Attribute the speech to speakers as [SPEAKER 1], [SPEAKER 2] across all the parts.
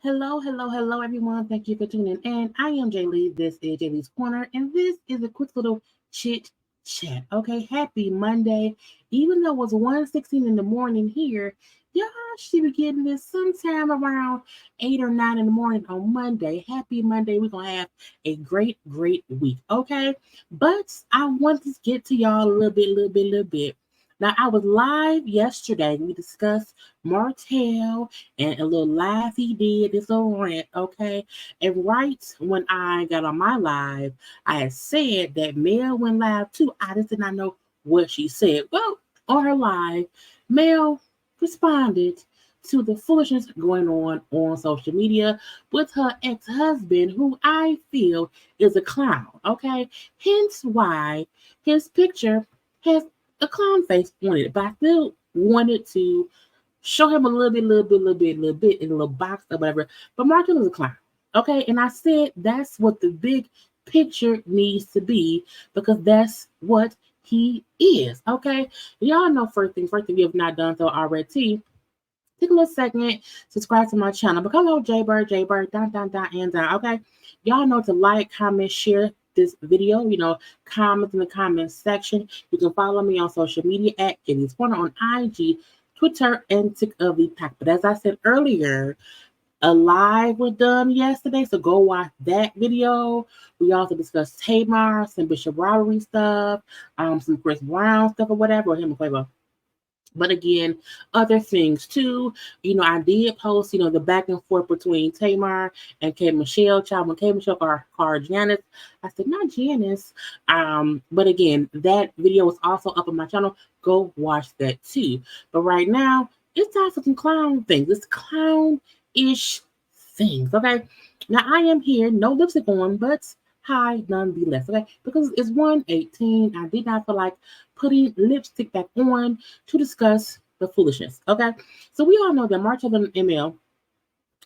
[SPEAKER 1] Hello, everyone. Thank you for tuning in. I am Jaylee. This is JayLeesCorner, and this is a quick little chit chat. Okay, happy Monday. Even though it's 1:16 in the morning here, y'all should be getting this sometime around 8 or 9 in the morning on Monday. Happy Monday. We're going to have a great week. Okay, but I want to get to y'all a little bit. Now, I was live yesterday. We discussed Martell and a little live he did, this little rant, okay? And right when I got on my live, I had said that Mel went live too. I just did not know what she said. Well, on her live, Mel responded to the foolishness going on social media with her ex-husband, who I feel is a clown, okay? Hence why his picture has a clown face on it, but I still wanted to show him a little bit in a little box or whatever. But Martel is a clown. Okay. And I said that's what the big picture needs to be because that's what he is. Okay. Y'all know first thing, if you have not done so already, take a little second, subscribe to my channel. But hello, JayBird, down. Okay. Y'all know to like, comment, share this video, comment in the comment section. You can follow me on social media at JayLeesCorner on IG, Twitter, and TikTok. But as I said earlier, a live was done yesterday, so go watch that video. We also discussed Tamar, some Bishop Robbery stuff, some Chris Brown stuff or whatever, or him and Quavo. But again, other things too. I did post, the back and forth between Tamar and K Michelle. Child, when K Michelle called Janice, I said, not Janice. But again, that video is also up on my channel. Go watch that too. But right now, it's time for some clown things. It's clown-ish things. Okay. Now I am here, no lipstick on, but hi nonetheless. Okay, because it's 1:18. I did not feel like putting lipstick back on to discuss the foolishness. Okay, so we all know that Martell and ML,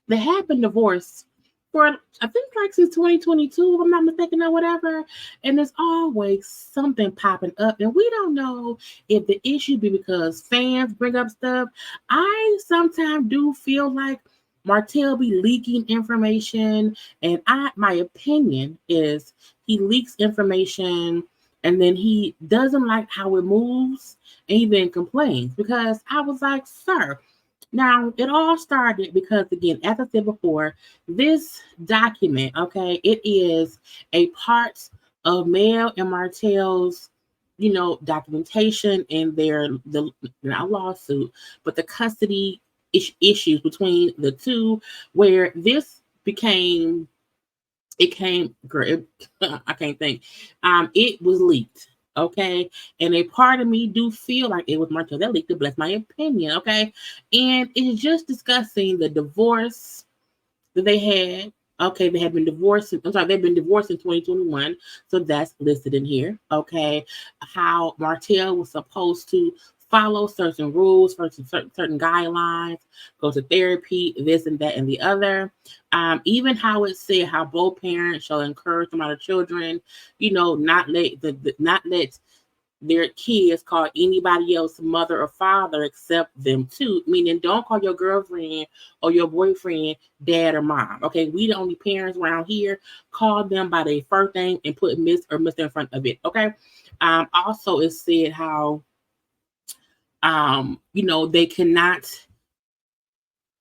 [SPEAKER 1] they have been divorced for I think like since 2022, if I'm not mistaken, or whatever. And there's always something popping up, and we don't know if the issue be because fans bring up stuff. I sometimes do feel like Martell be leaking information, and my opinion is he leaks information and then he doesn't like how it moves and he then complains because I was like, sir, now it all started because again, as I said before, this document, okay, it is a part of Mel and Martell's, documentation in the not lawsuit, but the custody issues between the two, where this became I can't think. It was leaked. Okay. And a part of me do feel like it was Martel that leaked it, but that's my opinion. Okay. And it's just discussing the divorce that they had. Okay, they have been divorced. They've been divorced in 2021. So that's listed in here. Okay. How Martel was supposed to follow certain rules, certain guidelines, go to therapy, this and that and the other. Even how it said how both parents shall encourage them out of children, not let their kids call anybody else mother or father except them too. Meaning, don't call your girlfriend or your boyfriend dad or mom. Okay, we the only parents around here. Call them by their first name and put Miss or Mr. in front of it. Okay. Also, it said how they cannot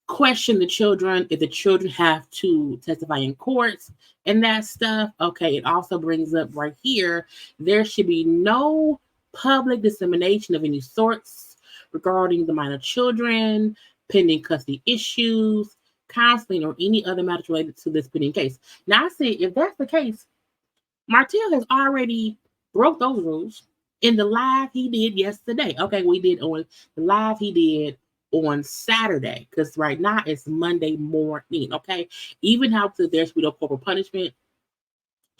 [SPEAKER 1] question the children if the children have to testify in courts and that stuff. Okay, it also brings up right here, there should be no public dissemination of any sorts regarding the minor children, pending custody issues, counseling, or any other matters related to this pending case. Now, I say if that's the case, Martell has already broke those rules in the live he did yesterday. Okay, we did on the live he did on Saturday, because right now it's Monday morning. Okay, even how there should be no corporal punishment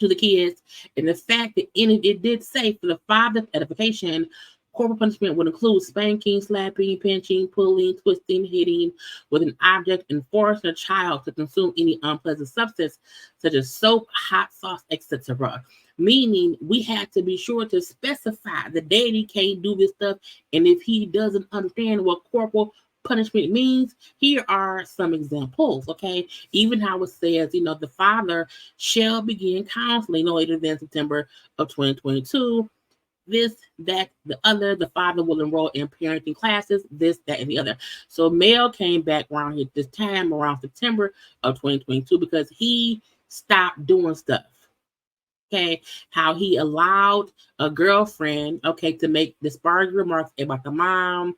[SPEAKER 1] to the kids, and the fact that it did say for the father's edification, corporal punishment would include spanking, slapping, pinching, pulling, twisting, hitting with an object, and forcing a child to consume any unpleasant substance such as soap, hot sauce, etc. Meaning we had to be sure to specify the daddy can't do this stuff, and if he doesn't understand what corporal punishment means, here are some examples, okay? Even how it says, the father shall begin counseling no later than September of 2022. This, that, the other. The father will enroll in parenting classes, this, that, and the other. So Mel came back around this time, around September of 2022, because he stopped doing stuff. Okay, how he allowed a girlfriend, okay, to make disparaging remarks about the mom,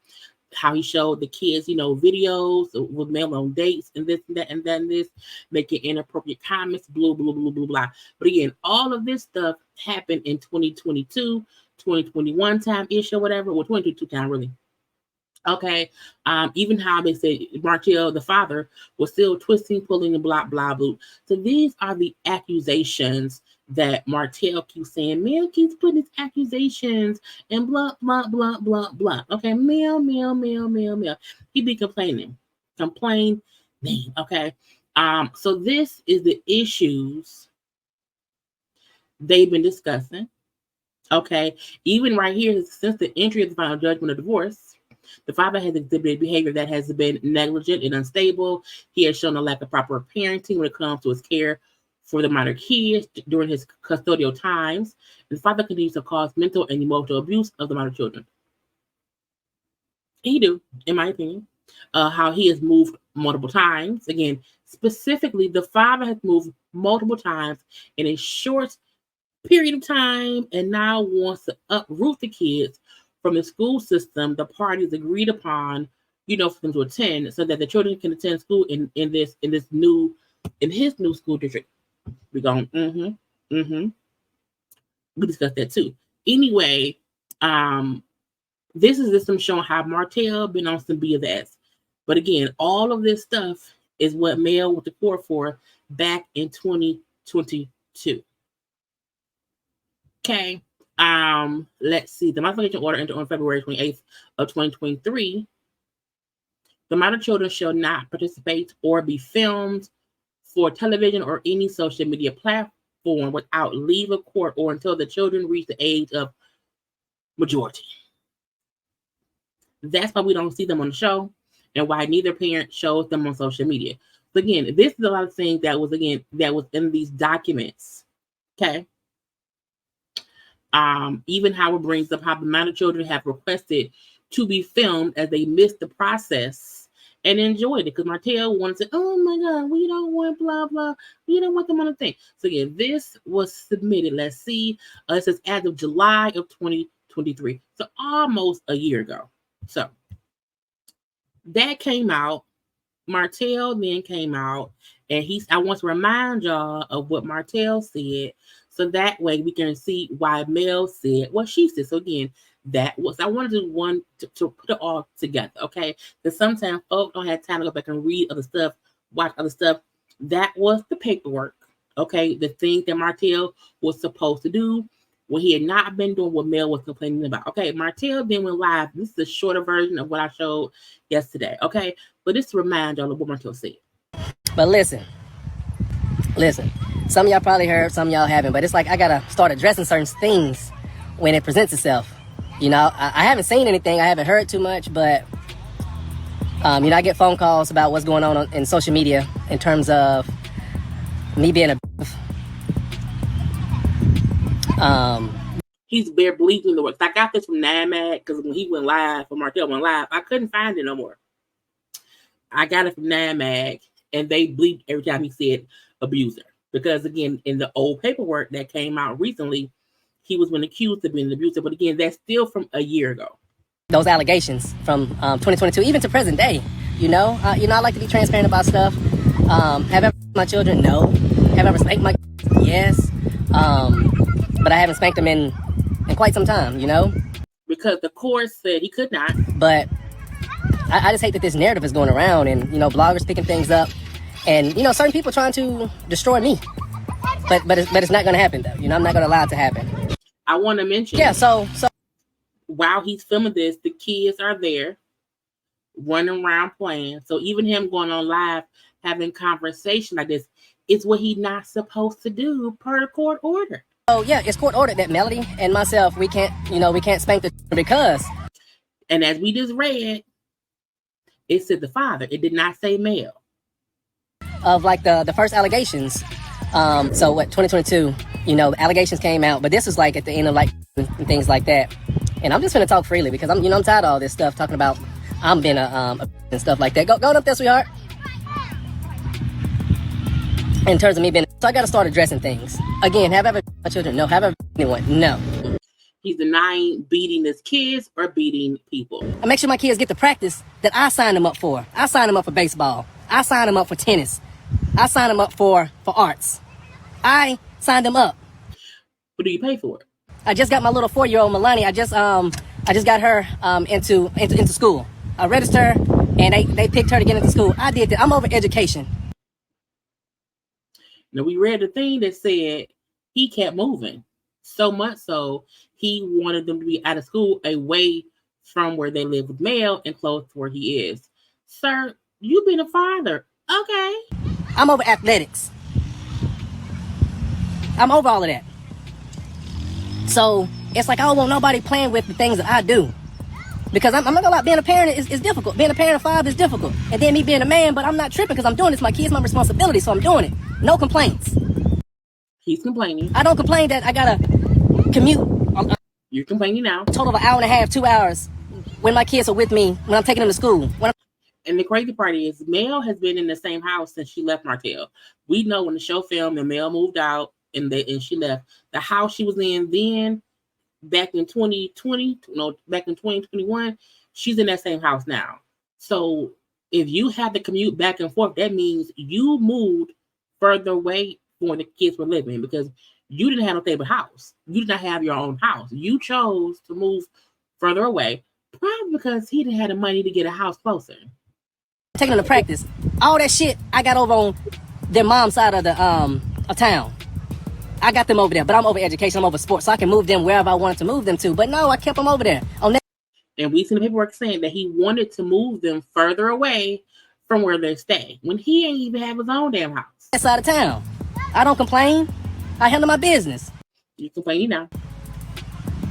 [SPEAKER 1] how he showed the kids, videos with Mel on dates and this and that and then this, making inappropriate comments, blah, blah, blah, blah, blah. But again, all of this stuff happened in 2022, 2021 time-ish or whatever, or 2022 time, really. Okay, even how they say Martell, the father, was still twisting, pulling, and blah, blah, blah. So these are the accusations that Martell keeps saying. Mel keeps putting his accusations and blah, blah, blah, blah, blah. Okay, Mel. He be complaining. Okay. So this is the issues they've been discussing. Okay, even right here, since the entry of the final judgment of divorce, the father has exhibited behavior that has been negligent and unstable. He has shown a lack of proper parenting when it comes to his care for the minor kids during his custodial times. The father continues to cause mental and emotional abuse of the minor children. He do, in my opinion. How he has moved multiple times. Again, specifically, the father has moved multiple times in a short period of time and now wants to uproot the kids from the school system the parties agreed upon, for them to attend, so that the children can attend school in his new school district. We're going, we discussed that too. Anyway, this is just them showing how Martell been on some BS. But again, all of this stuff is what Mel went to court for back in 2022. Okay. Let's see. The modification order entered on February 28th of 2023. The minor children shall not participate or be filmed for television or any social media platform without leave of court or until the children reach the age of majority. That's why we don't see them on the show and why neither parent shows them on social media. So again, this is a lot of things that was in these documents. Okay. Even how it brings up how the minor children have requested to be filmed as they missed the process and enjoyed it, because Martell wanted to, oh my God, we don't want blah, blah. We don't want them on the thing. So yeah, this was submitted. Let's see. It says as of July of 2023. So almost a year ago. So that came out. Martell then came out, and I want to remind y'all of what Martell said, so that way we can see why Mel said what she said. So again, I wanted to put it all together, okay? Because sometimes folks don't have time to go back and read other stuff, watch other stuff. That was the paperwork, okay? The thing that Martell was supposed to do when he had not been doing what Mel was complaining about. Okay, Martell then went live. This is a shorter version of what I showed yesterday, okay? But just to remind y'all of what Martell said.
[SPEAKER 2] But listen. Some of y'all probably heard, some of y'all haven't, but it's like I gotta start addressing certain things when it presents itself. I haven't seen anything, I haven't heard too much, but I get phone calls about what's going on in social media in terms of me being a
[SPEAKER 1] he's bare bleeding the works. I got this from NAMAG because when he went live, when Martell went live, I couldn't find it no more. I got it from NAMAG, and they bleeped every time he said abuser. Because again, in the old paperwork that came out recently, he was been accused of being an abuser. But again, that's still from a year ago.
[SPEAKER 2] Those allegations from 2022, even to present day. I like to be transparent about stuff. Have I ever my children? No. Have I ever spanked my? Yes. But I haven't spanked them in quite some time.
[SPEAKER 1] Because the court said he could not.
[SPEAKER 2] But I just hate that this narrative is going around, and bloggers picking things up. And, certain people trying to destroy me. But it's not going to happen, though. I'm not going to allow it to happen.
[SPEAKER 1] I want to mention.
[SPEAKER 2] Yeah, so.
[SPEAKER 1] While he's filming this, the kids are there, running around playing. So even him going on live, having conversation like this, is what he's not supposed to do per court order.
[SPEAKER 2] Oh, yeah, it's court ordered that Melody and myself, we can't spank the because.
[SPEAKER 1] And as we just read, It said the father. It did not say male.
[SPEAKER 2] Of like the first allegations. So what, 2022, allegations came out, but this was like at the end of like and things like that. And I'm just gonna talk freely because I'm tired of all this stuff talking about I'm being a and stuff like that. Go up there, sweetheart. In terms of me being, so I gotta start addressing things. Again, have I ever my children? No. Have I ever anyone? No.
[SPEAKER 1] He's denying beating his kids or beating people.
[SPEAKER 2] I make sure my kids get the practice that I signed them up for. I signed them up for baseball. I signed them up for tennis. I signed them up for arts. I signed them up.
[SPEAKER 1] What do you pay for it?
[SPEAKER 2] I just got my little 4-year-old Milani. I just got her into school. I registered and they picked her to get into school. I did that. I'm over education.
[SPEAKER 1] Now we read the thing that said he kept moving. So much so he wanted them to be out of school away from where they live with male and close to where he is. Sir, you've been a father. Okay.
[SPEAKER 2] I'm over athletics. I'm over all of that. So it's like I don't want nobody playing with the things that I do. Because I'm not gonna lie, being a parent is difficult. Being a parent of 5 is difficult. And then me being a man, but I'm not tripping because I'm doing this. My kids, my responsibility, so I'm doing it. No complaints.
[SPEAKER 1] He's complaining.
[SPEAKER 2] I don't complain that I gotta commute.
[SPEAKER 1] You're complaining now.
[SPEAKER 2] A total of an hour and a half, 2 hours when my kids are with me, when I'm taking them to school.
[SPEAKER 1] And the crazy part is Mel has been in the same house since she left Martel. We know when the show filmed and Mel moved out and she left, the house she was in then back in 2021, she's in that same house now. So if you have to commute back and forth, that means you moved further away from where the kids were living because you didn't have a stable house. You did not have your own house. You chose to move further away, probably because he didn't have the money to get a house closer.
[SPEAKER 2] Taking them to practice. All that shit I got over on their mom's side of the of town. I got them over there, but I'm over education, I'm over sports, so I can move them wherever I wanted to move them to. But no, I kept them over there.
[SPEAKER 1] And we see the paperwork saying that he wanted to move them further away from where they stay when he ain't even have his own damn house.
[SPEAKER 2] That side of town. I don't complain. I handle my business.
[SPEAKER 1] You complaining now.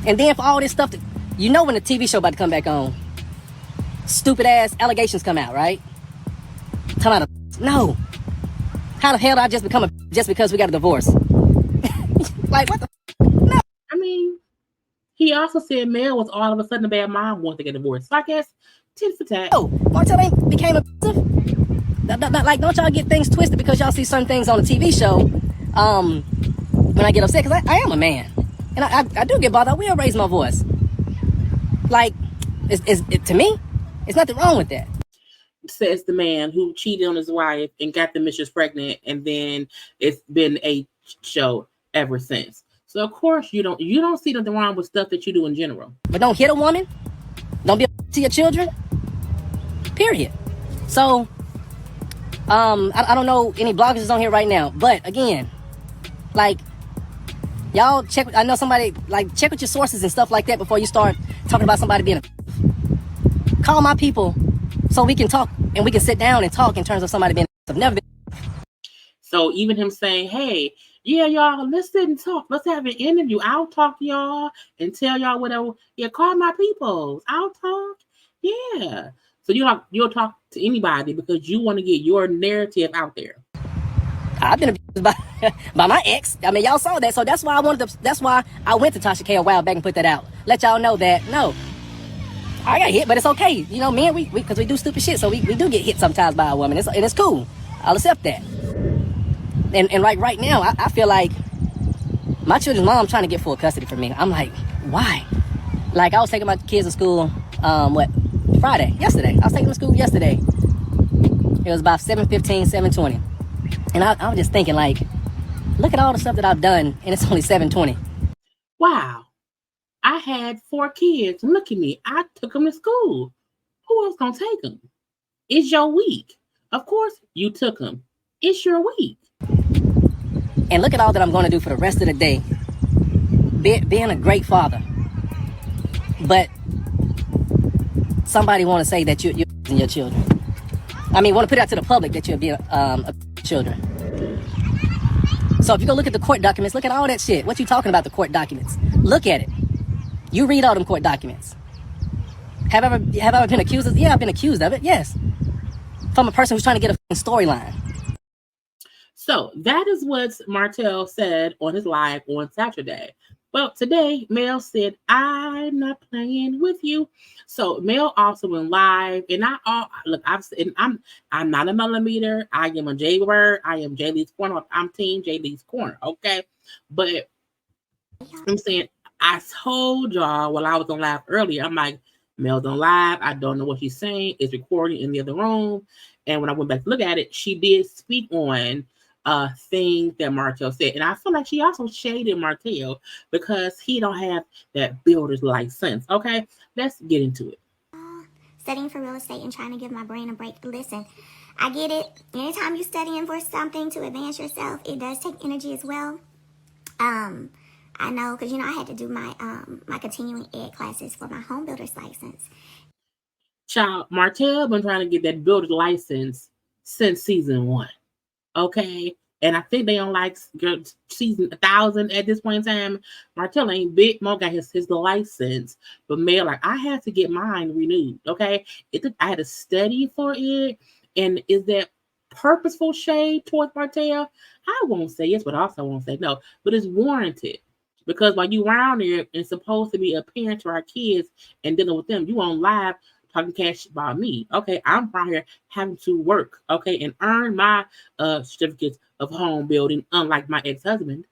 [SPEAKER 2] And then for all this stuff, when the TV show about to come back on, stupid ass allegations come out, right? No. How the hell did I just become just because we got a divorce? Like, what the no.
[SPEAKER 1] I mean, he also said Mel was all of a sudden a bad mom wanted to get divorced. So I guess tit for tat.
[SPEAKER 2] Oh, Martell ain't became abusive. Like, don't y'all get things twisted because y'all see certain things on the TV show. When I get upset, because I am a man, and I do get bothered. I will raise my voice. Like, to me, it's nothing wrong with that.
[SPEAKER 1] Says the man who cheated on his wife and got the mistress pregnant, and then it's been a show ever since. So of course you don't see nothing wrong with stuff that you do in general.
[SPEAKER 2] But don't hit a woman. Don't be a to your children. Period. So, I don't know any bloggers on here right now, but again, like, y'all check. I know somebody check with your sources and stuff like that before you start talking about somebody being a. Call my people so we can talk and we can sit down and talk in terms of somebody being. I've never been.
[SPEAKER 1] So even him saying, "Hey, yeah, y'all, let's sit and talk. Let's have an interview. I'll talk to y'all and tell y'all whatever. Yeah, call my people. I'll talk. Yeah." So you'll talk to anybody because you want to get your narrative out there.
[SPEAKER 2] I've been abused by my ex. I mean, y'all saw that, so that's why I went to Tasha K a while back and put that out. Let y'all know that no, I got hit, but it's okay. Men, we because we do stupid shit, so we do get hit sometimes by a woman, and it's cool. I'll accept that. And right now, I feel like my children's mom trying to get full custody for me. I'm like, why? Like, I was taking my kids to school, yesterday. I was taking them to school yesterday. It was about 7:15, 7:20. And I was just thinking, like, look at all the stuff that I've done, and it's only 7:20.
[SPEAKER 1] Wow. I had 4 kids. Look at me. I took them to school. Who else gonna take them? It's your week. Of course, you took them. It's your week.
[SPEAKER 2] And look at all that I'm going to do for the rest of the day. Being a great father. But somebody want to say that you're abusing your children. I mean, want to put it out to the public that you're abusing children. So if you go look at the court documents, look at all that shit. What you talking about, the court documents? Look at it. You read all them court documents. Have I ever been accused of? Yeah, I've been accused of it. Yes, from a person who's trying to get a storyline.
[SPEAKER 1] So that is what Martell said on his live on Saturday. Well, today Mel said, "I'm not playing with you." So Mel also went live, and I'm not a millimeter. I am a JayBird. I am JayLeesCorner. I'm Team JayLeesCorner. Okay, but I'm saying I told y'all while I was on live earlier. I'm like, Mel's on live. I don't know what she's saying. It's recording in the other room. And when I went back to look at it, she did speak on thing that Martell said. And I feel like she also shaded Martell because he don't have that builder's license. Okay, let's get into it.
[SPEAKER 3] Studying for real estate and trying to give my brain a break. Listen, I get it. Anytime you're studying for something to advance yourself, it does take energy as well. I know, because I had to do my my continuing ed classes for my home builder's license.
[SPEAKER 1] Child, Martell been trying to get that builder's license since season 1. Okay. And I think they on like season 1,000 at this point in time. Martell ain't big. Mo got his license, but Mel like I had to get mine renewed. Okay, I had to study for it. And is that purposeful shade towards Martell? I won't say yes, but also won't say no. But it's warranted because while you around there and supposed to be a parent to our kids and dealing with them, you on live talking cash about me. Okay, I'm out here having to work, okay, and earn my certificates of home building, unlike my ex-husband.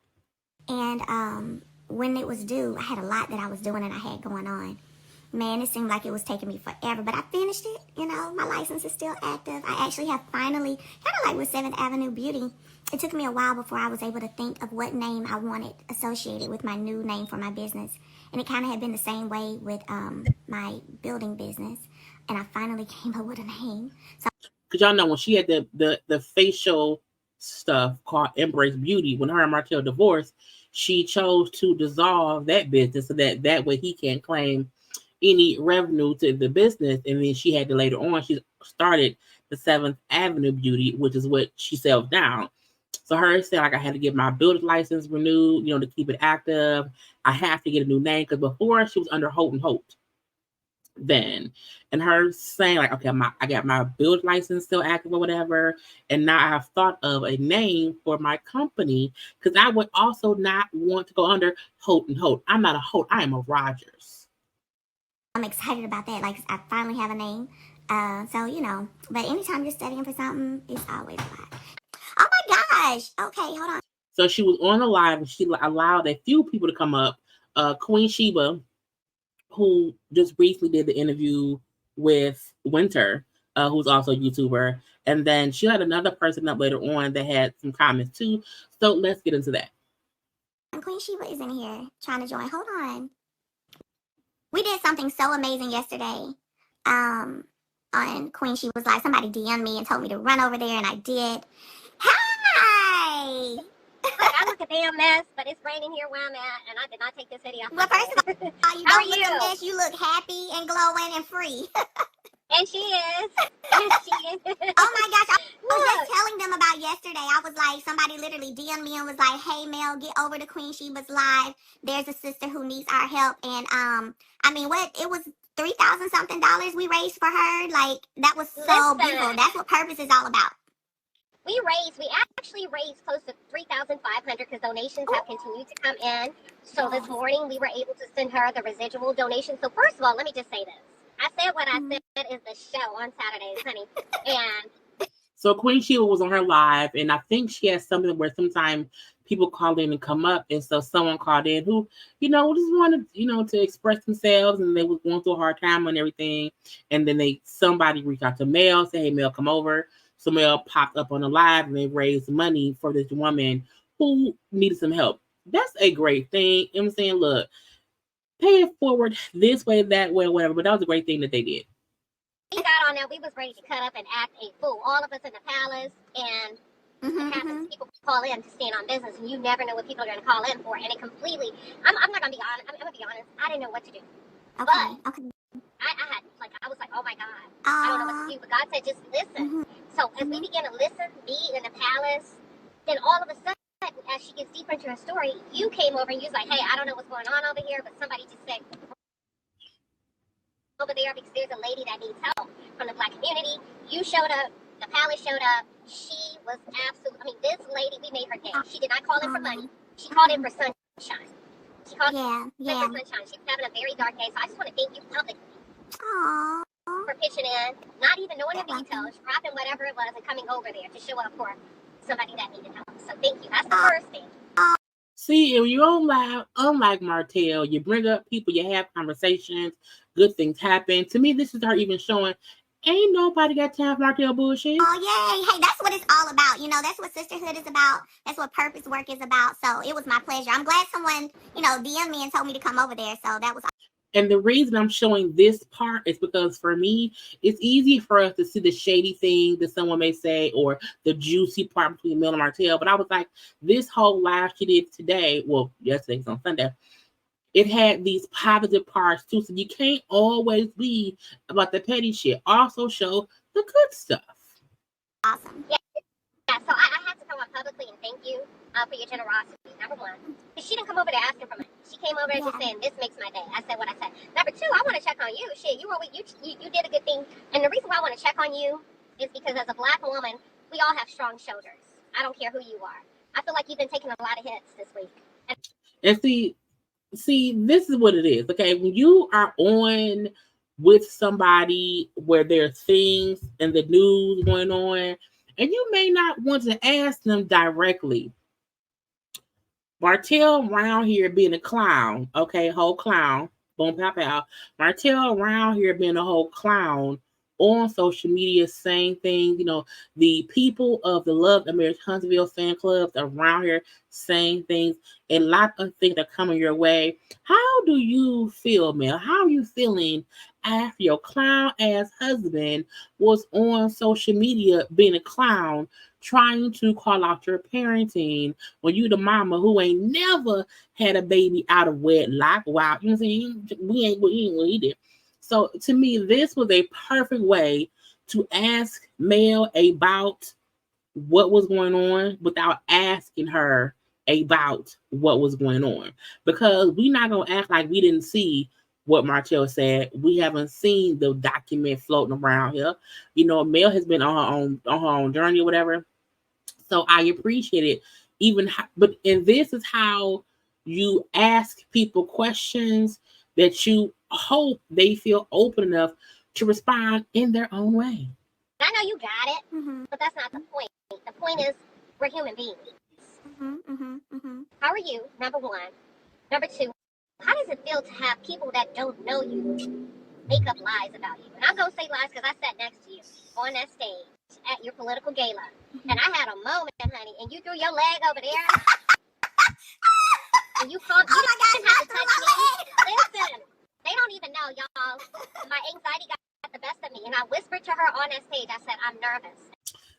[SPEAKER 3] And when it was due, I had a lot that I was doing and I had going on. Man, it seemed like it was taking me forever, but I finished it. My license is still active. I actually have finally, kind of like with 7th Avenue Beauty, it took me a while before I was able to think of what name I wanted associated with my new name for my business. And it kind of had been the same way with my building business. And I finally came up with a name. So,
[SPEAKER 1] because y'all know when she had the facial stuff called Embrace Beauty, when her and Martell divorced, she chose to dissolve that business so that way he can't claim any revenue to the business. And then she had to later on, she started the 7th Avenue Beauty, which is what she sells now. So her said, like, I had to get my builder's license renewed, to keep it active. I have to get a new name because before she was under Holt and Holt. Then, and her saying like, okay, I got my build license still active or whatever, and now I have thought of a name for my company because I would also not want to go under Holt and Holt. I'm not a Holt, I am a Rogers.
[SPEAKER 3] I'm excited about that. Like, I finally have a name. So, but anytime you're studying for something, it's always a lot. Oh my gosh. Okay, hold on.
[SPEAKER 1] So she was on the live and she allowed a few people to come up. Queen Sheba, who just briefly did the interview with Winter, who's also a YouTuber. And then she had another person up later on that had some comments too. So let's get into that.
[SPEAKER 3] And Queen Sheba is in here trying to join. Hold on. We did something so amazing yesterday. On Queen Sheba's live. Somebody DM'd me and told me to run over there, and I did. Hi!
[SPEAKER 4] I look a damn mess, but it's raining here where I'm at, and I did not take this hoodie off.
[SPEAKER 3] Well, first of all, you don't look a mess. You look happy and glowing and free.
[SPEAKER 4] And she is. Yes, she is.
[SPEAKER 3] Oh my gosh. I was just telling them about yesterday. I was like, somebody literally DM'd me and was like, hey, Mel, get over to Queen Sheba's live. There's a sister who needs our help. And I mean, it was $3,000 something we raised for her. Like, that was so beautiful. That's what purpose is all about.
[SPEAKER 4] We actually raised close to $3,500 because donations have continued to come in. So this morning we were able to send her the residual donation. So first of all, let me just say this. I said what I said is the show on Saturdays, honey. And
[SPEAKER 1] so Queen Sheba was on her live, and I think she has something where sometimes people call in and come up, and so someone called in who, just wanted, to express themselves, and they was going through a hard time and everything, and then somebody reached out to Mel, say, hey, Mel, come over. So Mel popped up on the live, and they raised money for this woman who needed some help. That's a great thing. You know what I'm saying? Look, pay it forward this way, that way, whatever. But that was a great thing that they did.
[SPEAKER 4] We got on there. We was ready to cut up and act a fool. All of us in the palace, and it happens. People call in to stand on business, and you never know what people are going to call in for. And it completely. I'm not going to be honest. I'm going to be honest. I didn't know what to do.
[SPEAKER 3] Okay.
[SPEAKER 4] But I was like, oh my God, I don't know what to do. But God said, just listen. So as we began to listen, be in the palace, then all of a sudden, as she gets deeper into her story, you came over and you was like, hey, I don't know what's going on over here, but somebody just said, over there because there's a lady that needs help from the Black community. You showed up. The palace showed up. She was absolutely, I mean, this lady, we made her day. She did not call in for money. She called in for sunshine. She called in for sunshine. She was having a very dark day. So I just want to thank you publicly for pitching in, not even knowing the details, dropping whatever it was and coming over there to show up for somebody that needed help. So thank you. That's the first thing.
[SPEAKER 1] See, if you're live, unlike Martell, you bring up people, you have conversations, good things happen. To me, this is her even showing, ain't nobody got time for Martell bullshit.
[SPEAKER 3] Oh, yay. Hey, that's what it's all about. You know, that's what sisterhood is about. That's what purpose work is about. So it was my pleasure. I'm glad someone, you know, DM'd me and told me to come over there. So that was awesome.
[SPEAKER 1] And the reason I'm showing this part is because for me, it's easy for us to see the shady thing that someone may say or the juicy part between Mel and Martell. But I was like, this whole live she did today, well, yesterday's on Sunday, it had these positive parts too. So you can't always be about the petty shit. Also show the good stuff.
[SPEAKER 3] Awesome.
[SPEAKER 4] Yeah, so I had to come up publicly and thank you for your generosity, number one. Because she didn't come over there asking for money. She came over there just saying, this makes my day. I said what I said. Number two, I want to check on you. Shit, you did a good thing. And the reason why I want to check on you is because as a Black woman, we all have strong shoulders. I don't care who you are. I feel like you've been taking a lot of hits this week.
[SPEAKER 1] And see, this is what it is. Okay, when you are on with somebody where there's things and the news going on, and you may not want to ask them directly. Martell around here being a clown, okay, whole clown, boom, pow, pow. Martell around here being a whole clown on social media, saying things, you know, the people of the Love and Marriage Huntsville fan clubs around here saying things, a lot of things are coming your way. How do you feel, Mel? How are you feeling after your clown ass husband was on social media being a clown, trying to call out your parenting when you the mama who ain't never had a baby out of wedlock? Wow, you know what I'm saying? We ain't what he did. So to me, this was a perfect way to ask Mel about what was going on without asking her about what was going on. Because we're not going to act like we didn't see what Martell said. We haven't seen the document floating around here. You know, Mel has been on her own journey or whatever. So I appreciate it. And this is how you ask people questions that you hope they feel open enough to respond in their own way.
[SPEAKER 4] I know you got it, but that's not the point. The point is we're human beings. How are you? Number one. Number two, how does it feel to have people that don't know you make up lies about you? And I'm going to say lies because I sat next to you on that stage at your political gala. And I had a moment, honey, and you threw your leg over there. And you called me.
[SPEAKER 3] Oh my God,
[SPEAKER 4] to touch me. Listen, they don't even know, y'all. My anxiety got the best of me. And I whispered to her on that stage, I said, I'm nervous.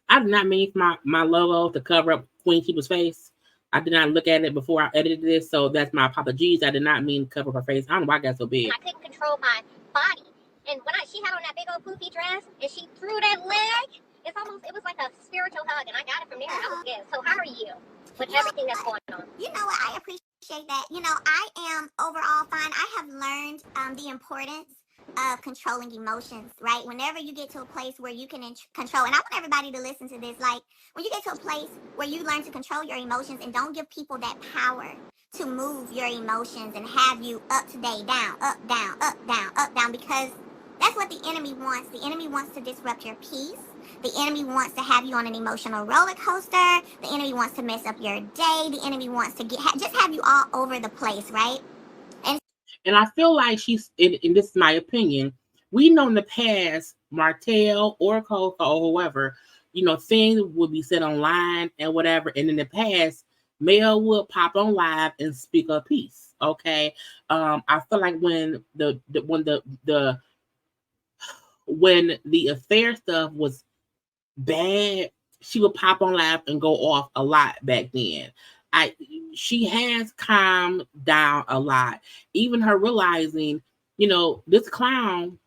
[SPEAKER 1] I did not mean for my logo to cover up Queen Sheba's face. I did not look at it before I edited this, so that's my apologies. I did not mean to cover her face. I don't know why I got so big.
[SPEAKER 4] And I couldn't control my body. And when she had on that big old poofy dress and she threw that leg, it was like a spiritual hug, and I got it from there, and I was good. So how are you with everything that's going on?
[SPEAKER 3] You know what? I appreciate that. You know, I am overall fine. I have learned the importance of controlling emotions, right? Whenever you get to a place where you can control, and I want everybody to listen to this, like when you get to a place where you learn to control your emotions and don't give people that power to move your emotions and have you up today, down, up, down, up, down, up, down, because that's what the enemy wants. The enemy wants to disrupt your peace. The enemy wants to have you on an emotional roller coaster. The enemy wants to mess up your day. The enemy wants to just have you all over the place, right?
[SPEAKER 1] And I feel like and this is my opinion, we know in the past, Martell or Coco or whoever, you know, things would be said online and whatever. And in the past, Mel would pop on live and speak a piece. Okay. I feel like when the affair stuff was bad, she would pop on live and go off a lot back then. She has calmed down a lot. Even her realizing, you know, this clown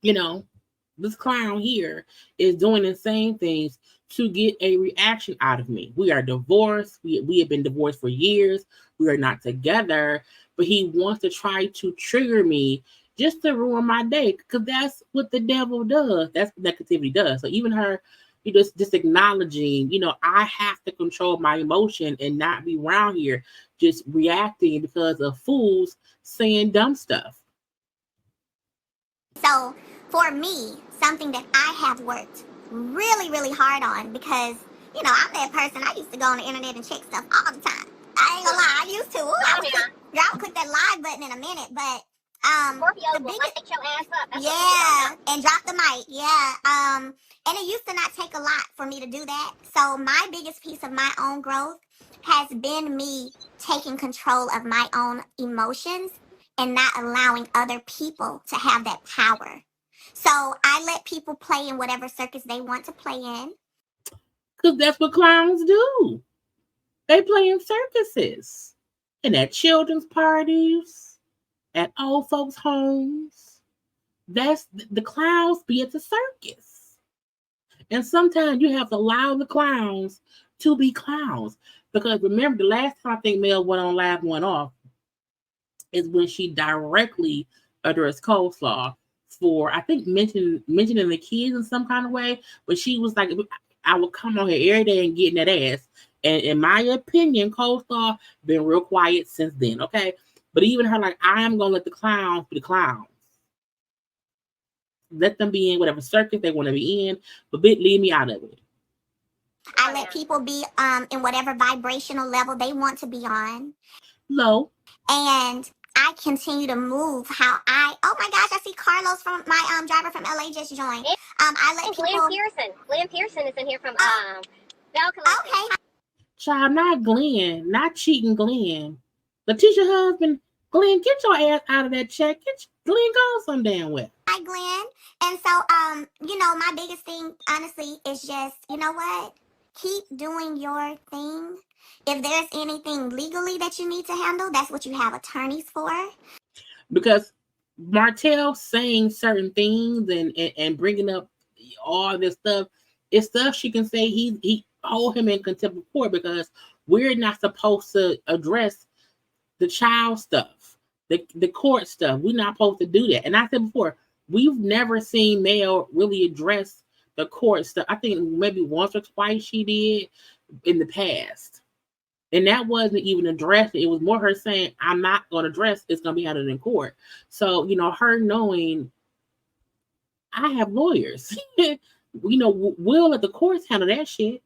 [SPEAKER 1] here is doing the same things to get a reaction out of me. We are divorced. We have been divorced for years. We are not together, but he wants to try to trigger me just to ruin my day, because that's what the devil does. That's what negativity does. So even her, you just acknowledging, I have to control my emotion and not be around here just reacting because of fools saying dumb stuff.
[SPEAKER 3] So for me, something that I have worked really, really hard on, because, I'm that person. I used to go on the internet and check stuff all the time. I ain't gonna lie, I used to. I would click that live button in a minute, but
[SPEAKER 4] Scorpios
[SPEAKER 3] the
[SPEAKER 4] will
[SPEAKER 3] biggest,
[SPEAKER 4] light your ass up. That's
[SPEAKER 3] yeah, and drop the mic, yeah. And it used to not take a lot for me to do that. So my biggest piece of my own growth has been me taking control of my own emotions and not allowing other people to have that power. So I let people play in whatever circus they want to play in.
[SPEAKER 1] Because that's what clowns do. They play in circuses and at children's parties, at old folks' homes. That's the clowns be at the circus. And sometimes you have to allow the clowns to be clowns. Because remember, the last time I think Mel went on live and went off is when she directly addressed Coleslaw for, I think, mentioning the kids in some kind of way. But she was like, I would come on here every day and get in that ass. And in my opinion, Coleslaw been real quiet since then, okay? But even her, like, I'm going to let the clowns be the clowns. Let them be in whatever circus they want to be in, but leave me out of it.
[SPEAKER 3] I let people be in whatever vibrational level they want to be on.
[SPEAKER 1] Low.
[SPEAKER 3] And I continue to move how oh my gosh, I see Carlos from my driver from LA just joined. I let people.
[SPEAKER 4] Glenn Pearson is in here from Bell Collective.
[SPEAKER 3] Okay.
[SPEAKER 1] Child, not Glenn, not cheating Glenn. Letitia husband, Glenn, get your ass out of that check. Get Glenn gone some damn way.
[SPEAKER 3] Hi, Glenn. And so, my biggest thing, honestly, is just, you know what? Keep doing your thing. If there's anything legally that you need to handle, that's what you have attorneys for.
[SPEAKER 1] Because Martell saying certain things and bringing up all this stuff, it's stuff she can say he hold him in contempt of court, because we're not supposed to address the child stuff, the court stuff. We're not supposed to do that. And I said before, we've never seen Mel really address the court stuff. I think maybe once or twice she did in the past. And that wasn't even addressed. It was more her saying, I'm not going to address, it's going to be handled in court. So, her knowing I have lawyers, we'll let the courts handle that shit.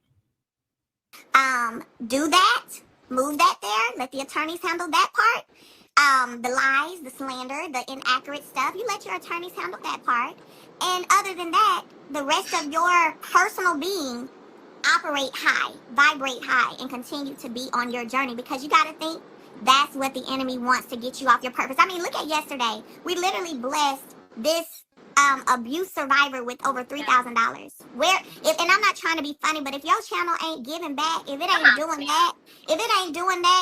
[SPEAKER 3] Do that, move that there, let the attorneys handle that part. The lies, the slander, the inaccurate stuff, you let your attorneys handle that part. And other than that, the rest of your personal being, operate high, vibrate high, and continue to be on your journey, because you got to think that's what the enemy wants, to get you off your purpose. I mean, look at yesterday. We literally blessed this abuse survivor with over $3,000. And I'm not trying to be funny, but if your channel ain't giving back, if it ain't doing that,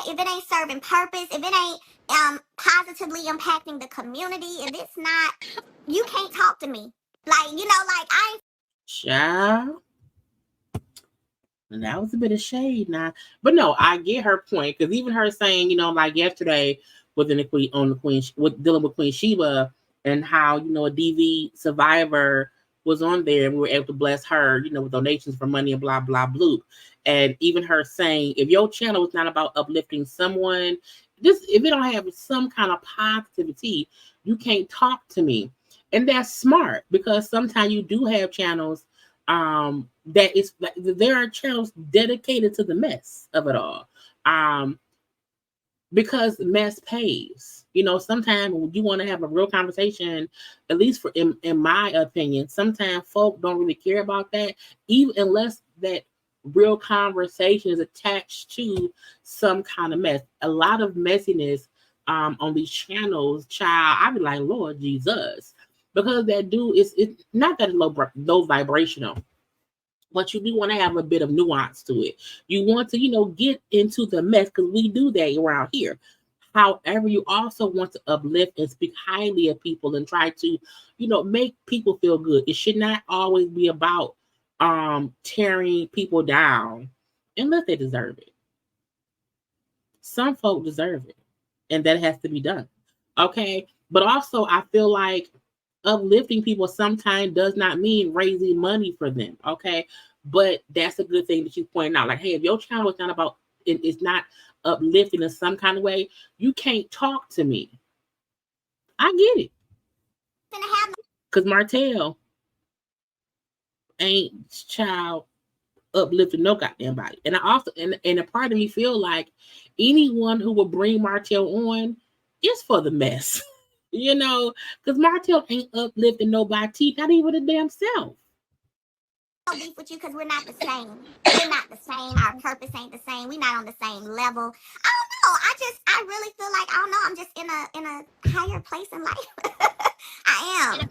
[SPEAKER 3] if it ain't serving purpose, if it ain't positively impacting the community, if it's not, you can't talk to me.
[SPEAKER 1] Child. And that was a bit of shade now. But no, I get her point. Because even her saying, like yesterday with dealing with Queen Sheba, and how, a DV survivor was on there, and we were able to bless her, with donations for money and blah, blah, blah. And even her saying, if your channel is not about uplifting someone, if it don't have some kind of positivity, you can't talk to me. And that's smart, because sometimes you do have channels there are channels dedicated to the mess of it all. Because mess pays. Sometimes when you want to have a real conversation, at least in my opinion, sometimes folk don't really care about that, even unless that real conversation is attached to some kind of mess. A lot of messiness on these channels, child, I be like, Lord Jesus. Because that dude it's not that low vibrational, but you do want to have a bit of nuance to it. You want to, get into the mess, because we do that around here. However, you also want to uplift and speak highly of people and try to, make people feel good. It should not always be about tearing people down unless they deserve it. Some folk deserve it, and that has to be done. Okay. But also, I feel like uplifting people sometimes does not mean raising money for them. Okay. But that's a good thing that you point out. Like, hey, if your channel is not about, it's not uplifting in some kind of way, you can't talk to me. I get it. Because Martell ain't child uplifting no goddamn body. And I also, and a part of me feel like anyone who will bring Martell on is for the mess. You know, because Martell ain't uplifting nobody, not even the damn self.
[SPEAKER 3] Beef with you because we're not the same. We're not the same. Our purpose ain't the same. We're not on the same level. I don't know. I really feel like, I don't know, I'm just in a higher place in life. I am.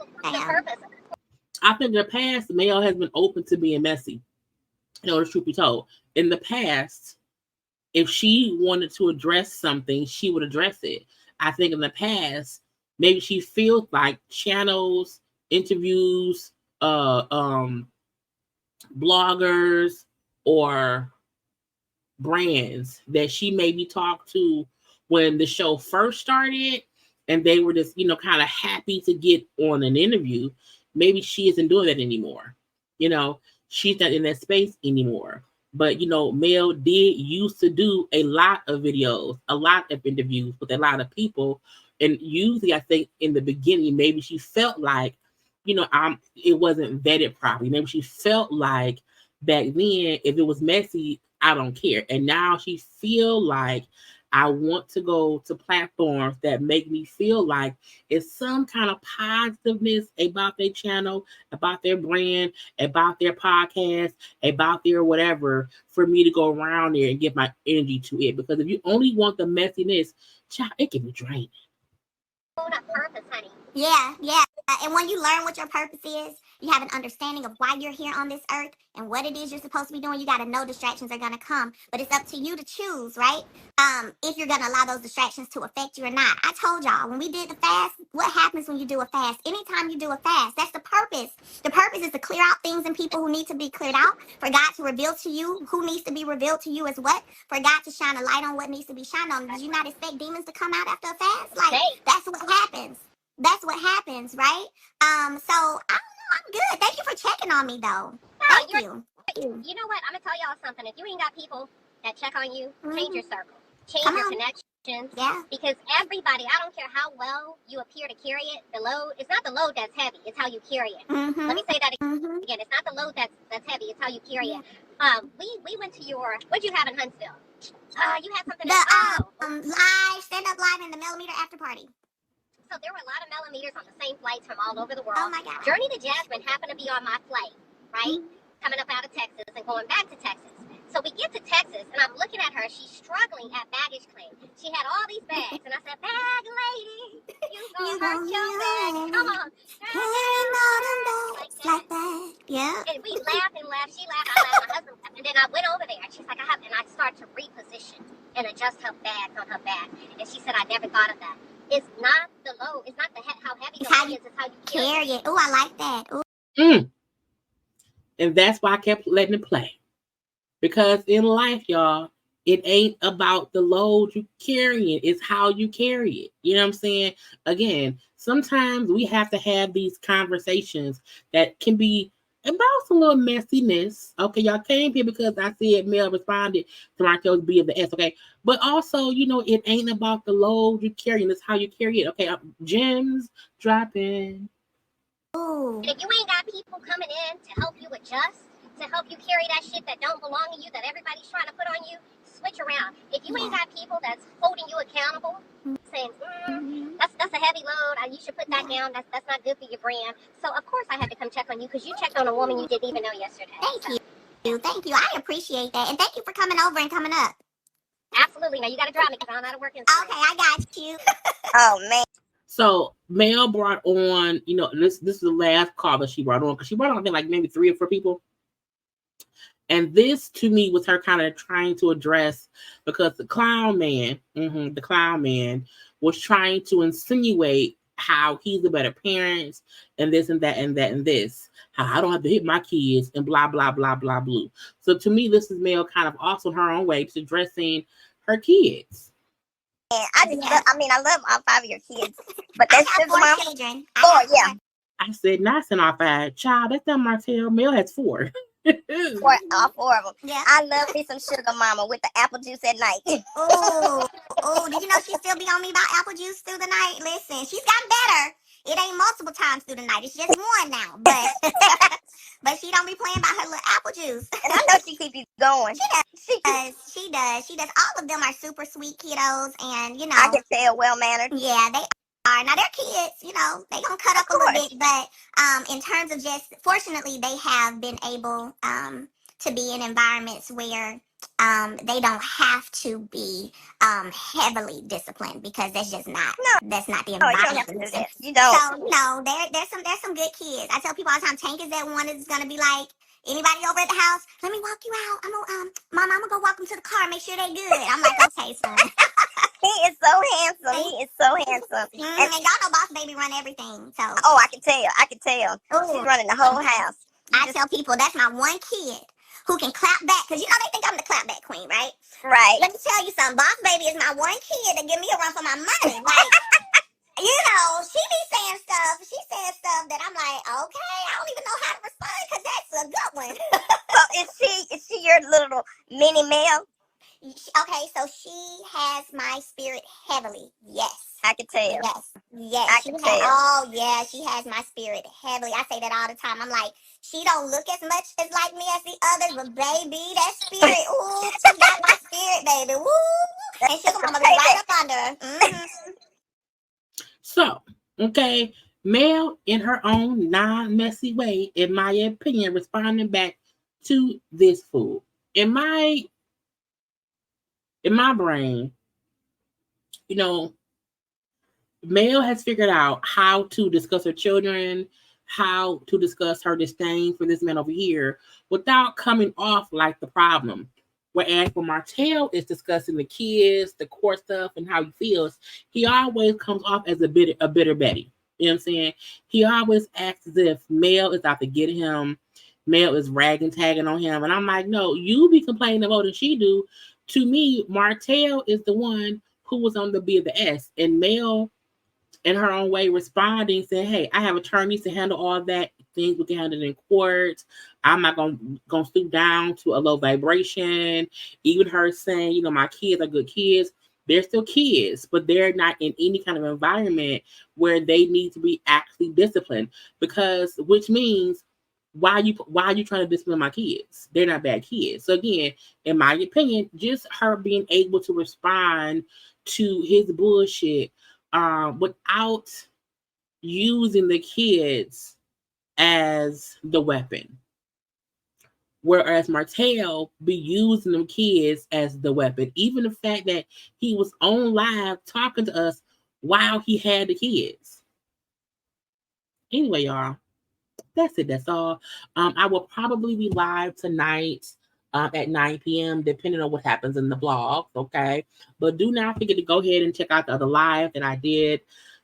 [SPEAKER 1] I think in the past, Mel has been open to being messy. You know, the truth be told. In the past, if she wanted to address something, she would address it. I think in the past, maybe she feels like channels, interviews, bloggers, or brands that she maybe talked to when the show first started, and they were just, you know, kind of happy to get on an interview. Maybe she isn't doing that anymore. You know, she's not in that space anymore. But, you know, Mel did used to do a lot of videos, a lot of interviews with a lot of people. And usually, I think in the beginning, maybe she felt like, you know, it wasn't vetted properly. Maybe she felt like back then, if it was messy, I don't care. And now she feel like, I want to go to platforms that make me feel like it's some kind of positiveness about their channel, about their brand, about their podcast, about their whatever, for me to go around there and give my energy to it. Because if you only want the messiness, child, it can be draining.
[SPEAKER 4] Purpose, honey.
[SPEAKER 3] Yeah. And when you learn what your purpose is, you have an understanding of why you're here on this earth and what it is you're supposed to be doing. You got to know distractions are going to come, but it's up to you to choose, right? If you're going to allow those distractions to affect you or not. I told y'all, when we did the fast, what happens when you do a fast? Anytime you do a fast, that's the purpose. The purpose is to clear out things and people who need to be cleared out, for God to reveal to you who needs to be revealed to you as what, for God to shine a light on what needs to be shined on. Did you not expect demons to come out after a fast? Like, that's what happens. That's what happens, right? So I don't know, I'm good. Thank you for checking on me, though. Thank you.
[SPEAKER 4] You know what? I'm gonna tell y'all something. If you ain't got people that check on you, change your circle, change
[SPEAKER 3] Come
[SPEAKER 4] your
[SPEAKER 3] on.
[SPEAKER 4] connections.
[SPEAKER 3] Yeah.
[SPEAKER 4] Because everybody, I don't care how well you appear to carry it, the load. It's not the load that's heavy. It's how you carry it. Let me say that again. It's not the load that's heavy. It's how you carry it. We went to your. What'd you have in Huntsville? You had something.
[SPEAKER 3] Live stand-up live in the Millimeter after party.
[SPEAKER 4] So there were a lot of millimeters on the same flights from all over the world.
[SPEAKER 3] Oh my God.
[SPEAKER 4] Journey to Jasmine happened to be on my flight, right? Coming up out of Texas and going back to Texas. So we get to Texas, and I'm looking at her. She's struggling at baggage claim. She had all these bags, and I said, "Bag lady, you gonna hurt your bag. Come on,
[SPEAKER 3] carrying all them bags like that." Yeah.
[SPEAKER 4] And we laughed and laughed. She laughed, I laughed, my husband laughed. And then I went over there, and she's like, and I started to reposition and adjust her bags on her back. And she said, "I never thought of that. It's not the load. It's not how heavy the load is. It's how you carry it."
[SPEAKER 3] Oh, I like that. Ooh.
[SPEAKER 1] And that's why I kept letting it play. Because in life, y'all, it ain't about the load you carrying. It's how you carry it. You know what I'm saying? Again, sometimes we have to have these conversations that can be about some little messiness. Okay, y'all came here because I said Mel responded to Martell's B of the S. Okay, but also, you know, it ain't about the load you carrying. It's how you carry it. Okay, gems dropping.
[SPEAKER 3] Ooh.
[SPEAKER 4] If you ain't got people coming in to help you adjust, to help you carry that shit that don't belong to you, that everybody's trying to put on you, switch around. If you ain't got people that's holding you accountable, saying, that's a heavy load, you should put that down, that's not good for your brand. So of course I had to come check on you, because you checked on a woman you didn't even know yesterday.
[SPEAKER 3] Thank you. I appreciate that. And thank you for coming over and coming up.
[SPEAKER 4] Absolutely. Now you gotta drop me, because I don't know how to work in.
[SPEAKER 3] Okay, I got you.
[SPEAKER 4] Oh man.
[SPEAKER 1] So Mel brought on, you know, this is the last call that she brought on, because she brought on, I think, like maybe 3 or 4 people. And this, to me, was her kind of trying to address, because the clown man was trying to insinuate how he's a better parent, and this and that and that and this. How I don't have to hit my kids, and blah, blah, blah, blah, blah. So to me, this is Mel kind of also her own way to addressing her kids.
[SPEAKER 4] I just love, I love all 5 of your kids. But that's
[SPEAKER 3] I have
[SPEAKER 4] just
[SPEAKER 3] 4
[SPEAKER 4] mama.
[SPEAKER 3] children.
[SPEAKER 4] 4, yeah.
[SPEAKER 1] I said not send off 5. Child, that's not Martell. Mel has 4.
[SPEAKER 4] All 4 of them.
[SPEAKER 3] Yeah.
[SPEAKER 4] I love me some sugar mama with the apple juice at night.
[SPEAKER 3] Oh, did you know she still be on me about apple juice through the night? Listen, she's gotten better. It ain't multiple times through the night. It's just one now. But but she don't be playing about her little apple juice.
[SPEAKER 4] And I know she keep you going.
[SPEAKER 3] She does. All of them are super sweet kiddos, and
[SPEAKER 4] I can tell, well mannered.
[SPEAKER 3] Yeah, they are. Now they're kids, they gonna cut up a little bit, but in terms of just, fortunately, they have been able to be in environments where they don't have to be heavily disciplined, because that's just not that's not the environment.
[SPEAKER 4] You don't have to do that. You don't.
[SPEAKER 3] So there's some good kids. I tell people all the time, Tank is that one that's gonna be like, anybody over at the house, let me walk you out. Mama, I'm gonna go walk them to the car, make sure they good. I'm like, okay, son.
[SPEAKER 4] He is so handsome. He is so handsome.
[SPEAKER 3] And y'all know Boss Baby run everything. So.
[SPEAKER 4] Oh, I can tell. She's running the whole house.
[SPEAKER 3] I tell people that's my one kid who can clap back, because they think I'm the clap back queen, right?
[SPEAKER 4] Right.
[SPEAKER 3] Let me tell you something. Boss Baby is my one kid that give me a run for my money. Like, she be saying stuff. She says stuff that I'm like, okay, I don't even know how to respond, because that's a good one.
[SPEAKER 4] So is she your little mini Mel?
[SPEAKER 3] Okay, so she has my spirit heavily. Yes.
[SPEAKER 4] I can tell.
[SPEAKER 3] Yes.
[SPEAKER 4] I can tell.
[SPEAKER 3] Oh, yeah, she has my spirit heavily. I say that all the time. I'm like, she don't look as much as like me as the others, but baby, that spirit, ooh, she got my spirit, baby. Woo! And Sugar Mama be right up under her. Mm-hmm.
[SPEAKER 1] So, okay, Mel, in her own non-messy way, in my opinion, responding back to this fool. In my brain, Mel has figured out how to discuss her children, how to discuss her disdain for this man over here without coming off like the problem. Whereas when Martell is discussing the kids, the court stuff, and how he feels, he always comes off as a bitter Betty. You know what I'm saying? He always acts as if Mel is out to get him. Mel is ragging, tagging on him. And I'm like, no, you be complaining more than she do. To me, Martell is the one who was on the B of the S. And Mel, in her own way, responding, saying, hey, I have attorneys to handle all that. Things we can handle in court. I'm not gonna stoop down to a low vibration. Even her saying, my kids are good kids. They're still kids, but they're not in any kind of environment where they need to be actually disciplined. Which means, why are you trying to discipline my kids? They're not bad kids. So again, in my opinion, just her being able to respond to his bullshit without using the kids as the weapon. Whereas Martell be using them kids as the weapon. Even the fact that he was on live talking to us while he had the kids. Anyway, y'all, that's it. That's all. I will probably be live tonight at 9 p.m. depending on what happens in the blog. Okay. But do not forget to go ahead and check out the other live that I did.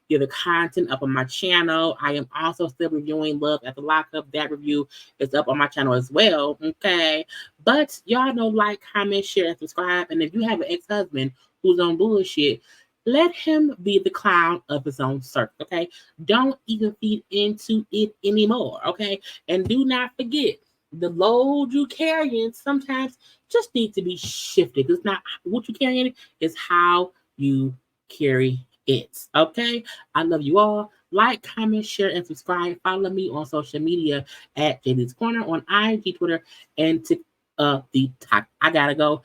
[SPEAKER 1] Get the content up on my channel. I am also still reviewing Love at the Lockup. That review is up on my channel as well. Okay. But y'all know, like, comment, share, and subscribe. And if you have an ex-husband who's on bullshit, let him be the clown of his own circle. Okay. Don't even feed into it anymore. Okay. And do not forget, the load you carrying sometimes just need to be shifted. It's not what you carrying, it's how you carry it. Okay. I love you all. Like, comment, share, and subscribe. Follow me on social media at JayLeesCorner on IG, Twitter, and TikTok. I gotta go.